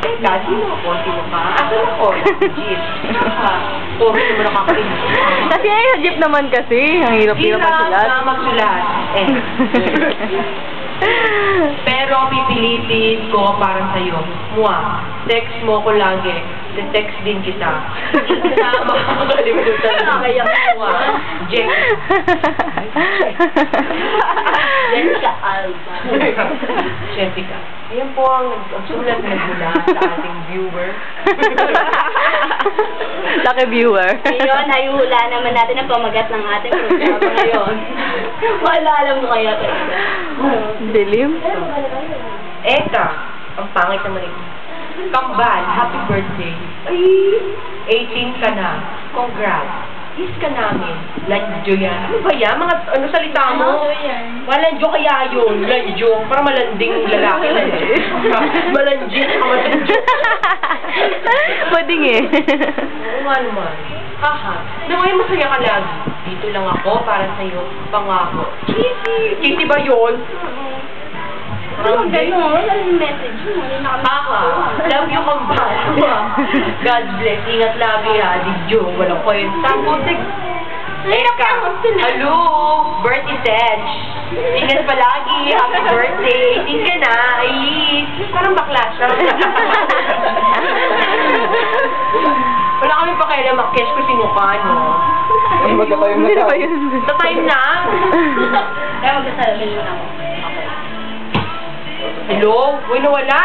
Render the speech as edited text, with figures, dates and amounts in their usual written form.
Teka, sino ako? Sino ka? Asan ako? Jeep. Puro naman nakakakinig. Kasi ay, sa jeep naman kasi. Ang hirap-hirap magsulat. Hirap na magsulat. Pero pipilitin ko para sa'yo. Mua, text mo ko lagi. Text din kita. Makakalimutan na. Kaya mua. Jessica Alba. Jessica. Ayan po ang sulat na mula sa ating viewer. Laki viewer. Ngayon, ayuhula naman natin ang pamagat ng ating programa ngayon. Wala alam mo kaya talaga. Dilim. Eka, ang pangit naman ito. Kambal, happy birthday. Ay, 18 ka na. Congrats. Kiss ka namin. Lanjo yan. Ano ba yan? Mga ano salita mo? Malanjo kaya yun. Lanjo. Para malanding lalaki na eh. Malanjin ka malanjo. Pwedeng eh. Oo nga naman. Haha. Naway masaya ka lagi. Dito lang ako para sa'yo. Pangako. Cheesy. Cheesy ba yun? Ano gano'n? Ano yung message mo? Haha. Love you, Kambal. God bless. Ingat lagi ha. Digyo. Walang kwenta. Putik. Eka. Hello. Birthday Sedge. Ingat palagi. Happy birthday. Tingka na. Ay. Parang bakla siya. Wala kami pa kailan mag-cash ko si mukha, no? Ay, magka-time na tayo. Sa time na? Kaya magkasalamin mo na ako. Hello? Uy, nawala.